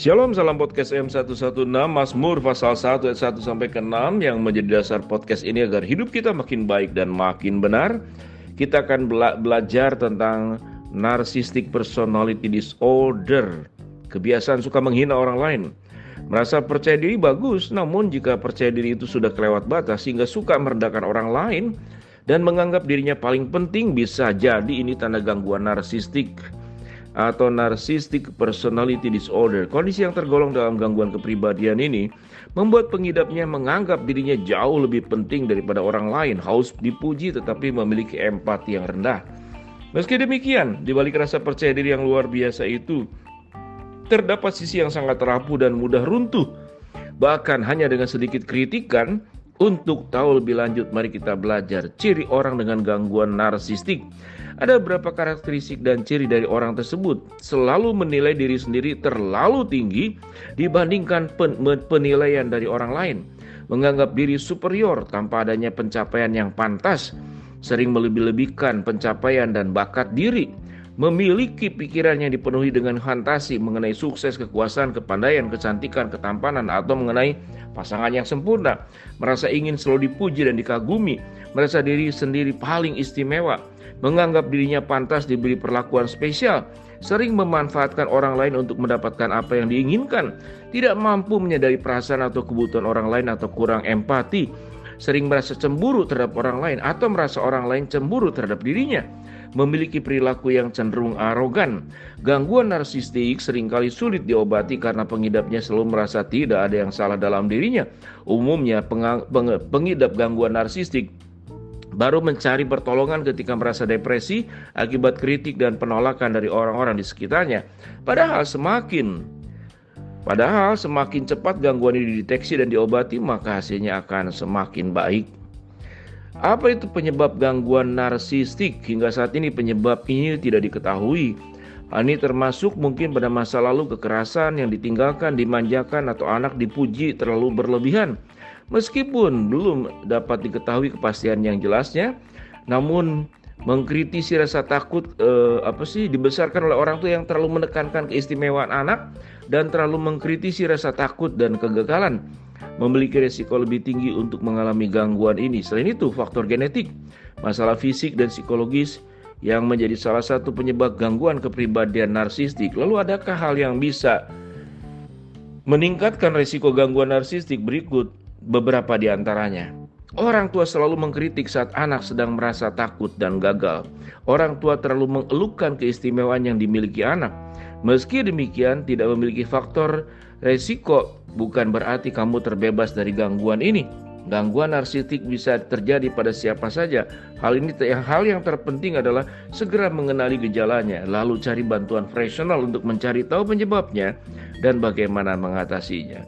Shalom, salam podcast M116, Mazmur pasal 1 ayat 1 sampai ke 6 yang menjadi dasar podcast ini agar hidup kita makin baik dan makin benar. Kita akan belajar tentang narcissistic personality disorder, kebiasaan suka menghina orang lain. Merasa percaya diri bagus, namun jika percaya diri itu sudah kelewat batas sehingga suka merendahkan orang lain dan menganggap dirinya paling penting, bisa jadi ini tanda gangguan narsistik atau narcissistic personality disorder. Kondisi yang tergolong dalam gangguan kepribadian ini membuat pengidapnya menganggap dirinya jauh lebih penting daripada orang lain, haus dipuji tetapi memiliki empati yang rendah. Meski demikian, di balik rasa percaya diri yang luar biasa itu terdapat sisi yang sangat rapuh dan mudah runtuh. Bahkan hanya dengan sedikit kritikan. Untuk tahu lebih lanjut, mari kita belajar ciri orang dengan gangguan narsistik. Ada beberapa karakteristik dan ciri dari orang tersebut. Selalu menilai diri sendiri terlalu tinggi dibandingkan penilaian dari orang lain. Menganggap diri superior tanpa adanya pencapaian yang pantas. Sering melebih-lebihkan pencapaian dan bakat diri. Memiliki pikiran yang dipenuhi dengan fantasi mengenai sukses, kekuasaan, kepandaian, kecantikan, ketampanan, atau mengenai pasangan yang sempurna. Merasa ingin selalu dipuji dan dikagumi. Merasa diri sendiri paling istimewa. Menganggap dirinya pantas diberi perlakuan spesial. Sering memanfaatkan orang lain untuk mendapatkan apa yang diinginkan. Tidak mampu menyadari perasaan atau kebutuhan orang lain atau kurang empati. Sering merasa cemburu terhadap orang lain atau merasa orang lain cemburu terhadap dirinya. Memiliki perilaku yang cenderung arogan. Gangguan narsistik seringkali sulit diobati karena pengidapnya selalu merasa tidak ada yang salah dalam dirinya. Umumnya pengidap gangguan narsistik baru mencari pertolongan ketika merasa depresi akibat kritik dan penolakan dari orang-orang di sekitarnya. Padahal semakin cepat gangguan ini dideteksi dan diobati, maka hasilnya akan semakin baik. Apa itu penyebab gangguan narsistik? Hingga saat ini penyebab ini tidak diketahui. Ini termasuk mungkin pada masa lalu kekerasan yang ditinggalkan, dimanjakan, atau anak dipuji terlalu berlebihan. Meskipun belum dapat diketahui kepastian yang jelasnya, namun mengkritisi rasa takut dibesarkan oleh orang tua yang terlalu menekankan keistimewaan anak dan terlalu mengkritisi rasa takut dan kegagalan memiliki risiko lebih tinggi untuk mengalami gangguan ini. Selain itu, faktor genetik, masalah fisik dan psikologis yang menjadi salah satu penyebab gangguan kepribadian narsistik. Lalu adakah hal yang bisa meningkatkan risiko gangguan narsistik? Berikut beberapa di antaranya. Orang tua selalu mengkritik saat anak sedang merasa takut dan gagal. Orang tua terlalu mengeluhkan keistimewaan yang dimiliki anak. Meski demikian, tidak memiliki faktor resiko bukan berarti kamu terbebas dari gangguan ini. Gangguan narsistik bisa terjadi pada siapa saja. Hal yang terpenting adalah segera mengenali gejalanya, lalu cari bantuan profesional untuk mencari tahu penyebabnya dan bagaimana mengatasinya.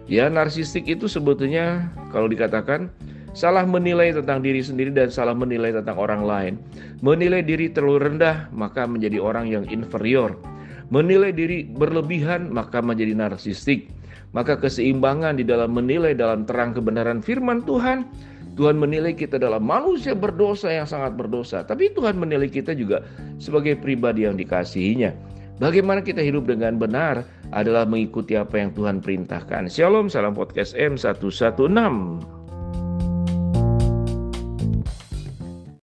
Ya, narsistik itu sebetulnya kalau dikatakan salah menilai tentang diri sendiri dan salah menilai tentang orang lain. Menilai diri terlalu rendah maka menjadi orang yang inferior. Menilai diri berlebihan maka menjadi narsistik. Maka keseimbangan di dalam menilai dalam terang kebenaran firman Tuhan. Tuhan menilai kita dalam manusia berdosa yang sangat berdosa. Tapi Tuhan menilai kita juga sebagai pribadi yang dikasihinya. Bagaimana kita hidup dengan benar adalah mengikuti apa yang Tuhan perintahkan. Shalom, salam podcast M116.